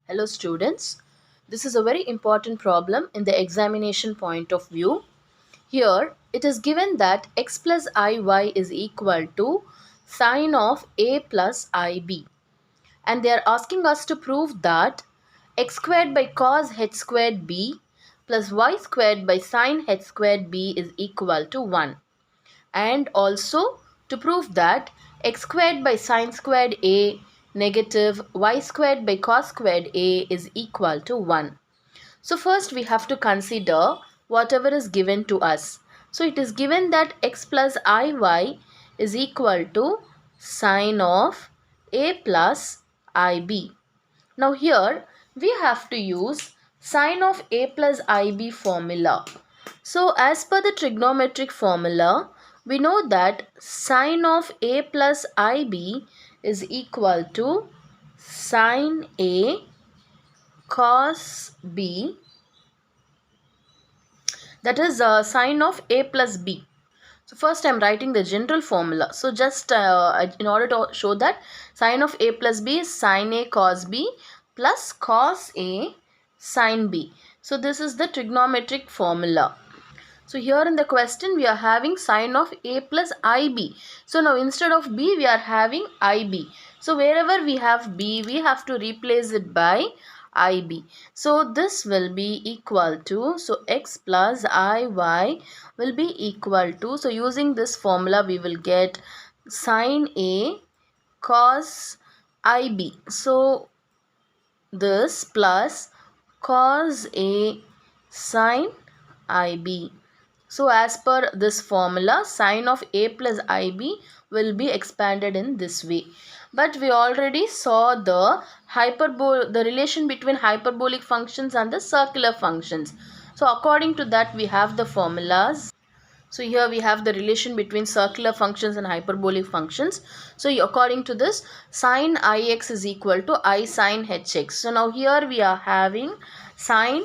Hello students, this is a very important problem in the examination point of view. Here it is given that x plus iy is equal to sine of a plus ib, and they are asking us to prove that x squared by cos h squared b plus y squared by sine h squared b is equal to 1, and also to prove that x squared by sine squared a negative y squared by cos squared a is equal to 1. So first we have to consider whatever is given to us. So it is given that x plus iy is equal to sine of a plus ib. Now here we have to use sine of a plus ib formula. So as per the trigonometric formula, we know that sine of a plus ib is equal to sine a cos b, that is sine of a plus b. So first I am writing the general formula. So just in order to show that sine of a plus b is sine a cos b plus cos a sine b. So this is the trigonometric formula. So here in the question we are having sine of a plus ib. So now instead of b we are having ib. So wherever we have b we have to replace it by ib. So this will be equal to, so x plus iy will be equal to, so using this formula we will get sine a cos ib. So this plus cos a sine ib. So as per this formula, sine of a plus ib will be expanded in this way. But we already saw the relation between hyperbolic functions and the circular functions. So according to that we have the formulas. So here we have the relation between circular functions and hyperbolic functions. So according to this, sine ix is equal to I sine hx. So now here we are having sine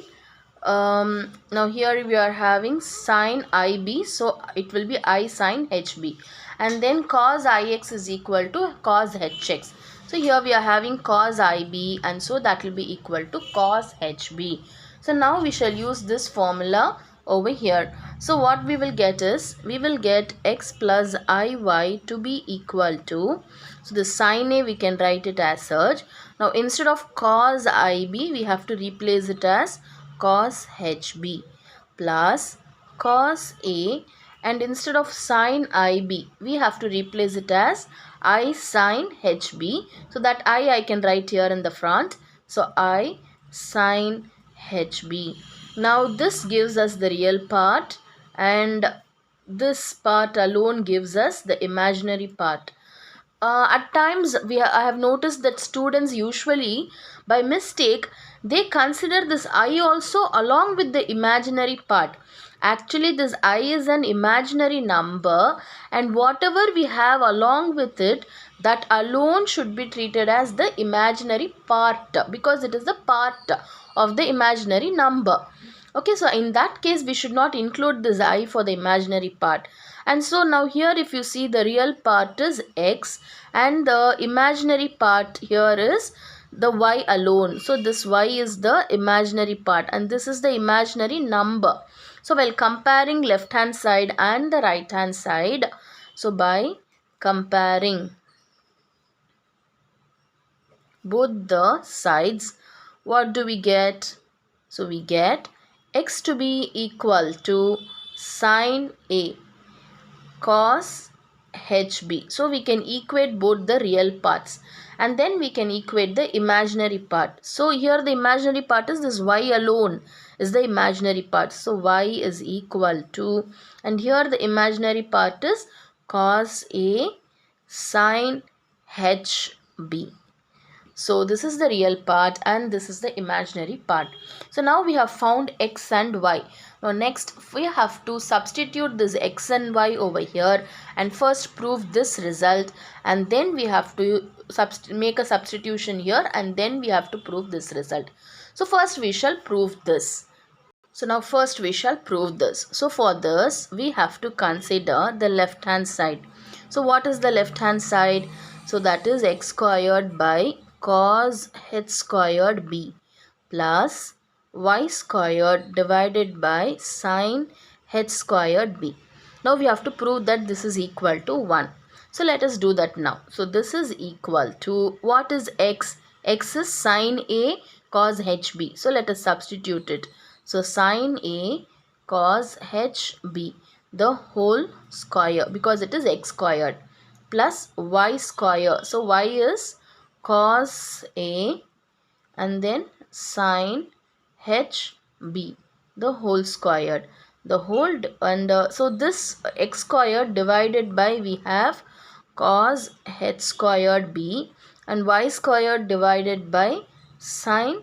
now here we are having sine ib, so it will be I sine hb, and then cos ix is equal to cos hx. So here we are having cos ib, and so that will be equal to cos hb. So now we shall use this formula over here. So what we will get is, we will get x plus iy to be equal to, so the sine a we can write it as such. Now instead of cos ib we have to replace it as cos hb plus cos a, and instead of sine ib we have to replace it as I sine hb. So that I can write here in the front. So I sine hb. Now this gives us the real part, and this part alone gives us the imaginary part. At times I have noticed that students usually by mistake they consider this I also along with the imaginary part. Actually this I is an imaginary number, and whatever we have along with it, that alone should be treated as the imaginary part, because it is the part of the imaginary number. Okay, so in that case we should not include this I for the imaginary part. And so now here if you see, the real part is x and the imaginary part here is the y alone. So this y is the imaginary part and this is the imaginary number. So while comparing left hand side and the right hand side, so by comparing both the sides, what do we get? So we get x to be equal to sine a cos hb. So we can equate both the real parts and then we can equate the imaginary part. So here the imaginary part is this y alone is the imaginary part. So y is equal to, and here the imaginary part is cos a sine hb. So this is the real part and this is the imaginary part. So now we have found x and y. Now next we have to substitute this x and y over here and first prove this result, and then we have to make a substitution here and then we have to prove this result. So first we shall prove this. So now first we shall prove this. So for this we have to consider the left hand side. So what is the left hand side? So that is x squared by cos h squared b plus y squared divided by sin h squared b. Now we have to prove that this is equal to 1. So let us do that now. So this is equal to, what is x? X is sin a cos hb. So let us substitute it. So sin a cos hb, the whole square, because it is x squared, plus y square. So y is cos a and then sin hb, the whole squared, the whole so this x squared divided by, we have cos h squared b, and y squared divided by sin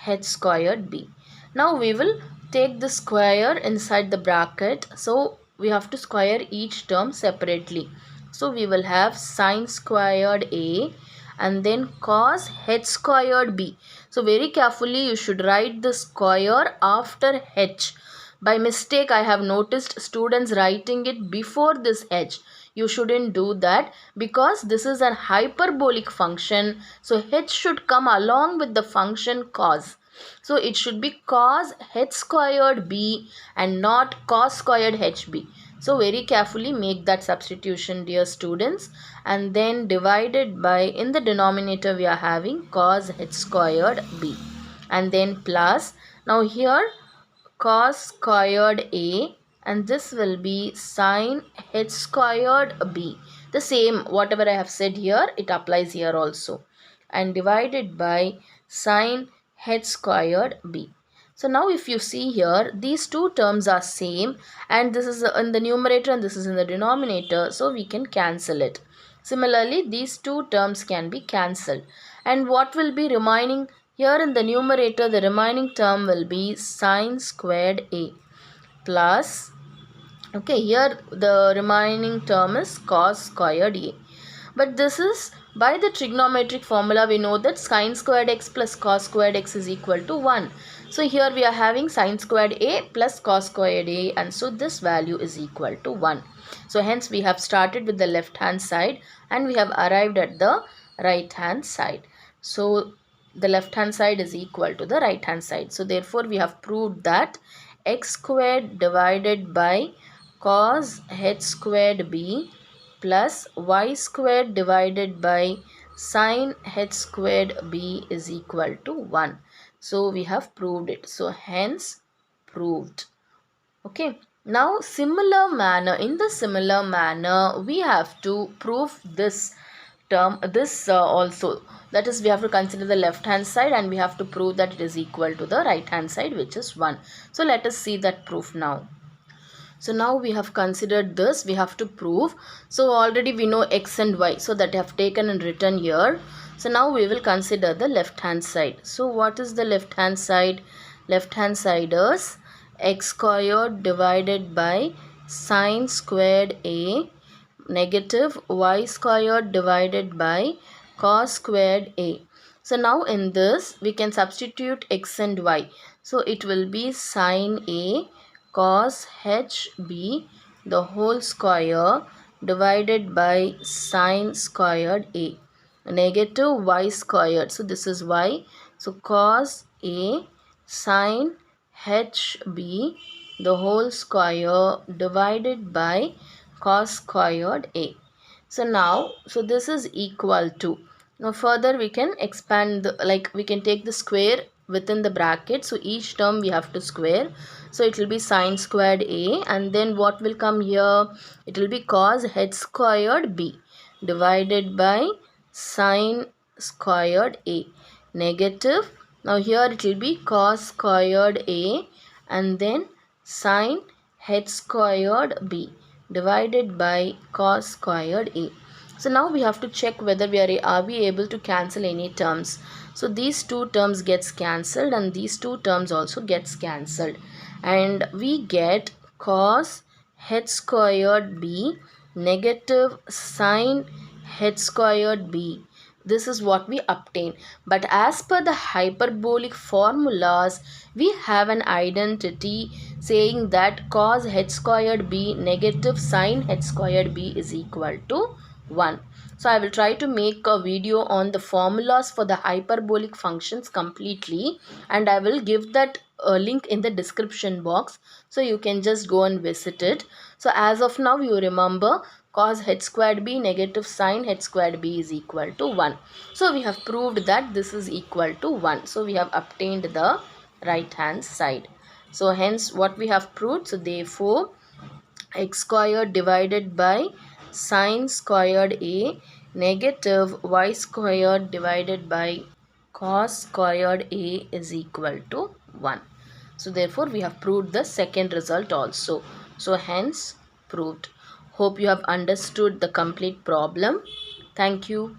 h squared b. Now we will take the square inside the bracket, so we have to square each term separately. So we will have sin squared a and then cos h squared b. So very carefully you should write the square after h. By mistake I have noticed students writing it before this h. You shouldn't do that, because this is a hyperbolic function. So h should come along with the function cos. So it should be cos h squared b and not cos squared hb. So very carefully make that substitution, dear students, and then divided by, in the denominator we are having cos h squared b, and then plus, now here cos squared a, and this will be sin h squared b. The same whatever I have said here, it applies here also, and divided by sin h squared b. So now if you see here, these two terms are same, and this is in the numerator and this is in the denominator, so we can cancel it. Similarly, these two terms can be cancelled. And what will be remaining here in the numerator? The remaining term will be sin squared a plus, okay, here the remaining term is cos squared a. But this is, by the trigonometric formula we know that sin squared x plus cos squared x is equal to 1. So here we are having sin squared a plus cos squared a, and so this value is equal to 1. So hence we have started with the left hand side and we have arrived at the right hand side. So the left hand side is equal to the right hand side. So therefore we have proved that x squared divided by cos h squared b plus y squared divided by sin h squared b is equal to 1. So we have proved it. So hence proved. Okay. Now in the similar manner we have to prove this term, also. That is, we have to consider the left hand side and we have to prove that it is equal to the right hand side, which is 1. So let us see that proof now. So now we have considered this, we have to prove. So already we know x and y, so that I have taken and written here. So now we will consider the left hand side. So what is the left hand side? Left hand side is x squared divided by sin squared a negative y squared divided by cos squared a. So now in this we can substitute x and y. So it will be sin a cos h b the whole square divided by sin squared a, negative y squared. So this is y. So cos a sin h b the whole square divided by cos squared a. So now, so this is equal to, now further we can expand we can take the square within the bracket. So each term we have to square. So it will be sin squared a, and then what will come here? It will be cos h squared b divided by sin squared a, negative. Now here it will be cos squared a and then sin h squared b divided by cos squared a. So now we have to check whether are we able to cancel any terms. So these two terms gets cancelled and these two terms also gets cancelled, and we get cos h squared b negative sin h squared b. This is what we obtain. But as per the hyperbolic formulas, we have an identity saying that cos h squared b negative sin h squared b is equal to 1. So I will try to make a video on the formulas for the hyperbolic functions completely, and I will give that link in the description box, so you can just go and visit it. So as of now, you remember cos h squared b negative sine h squared b is equal to 1. So we have proved that this is equal to 1. So we have obtained the right hand side. So hence what we have proved, so therefore x squared divided by sine squared a negative y squared divided by cos squared a is equal to 1. So therefore we have proved the second result also. So hence proved. Hope you have understood the complete problem. Thank you.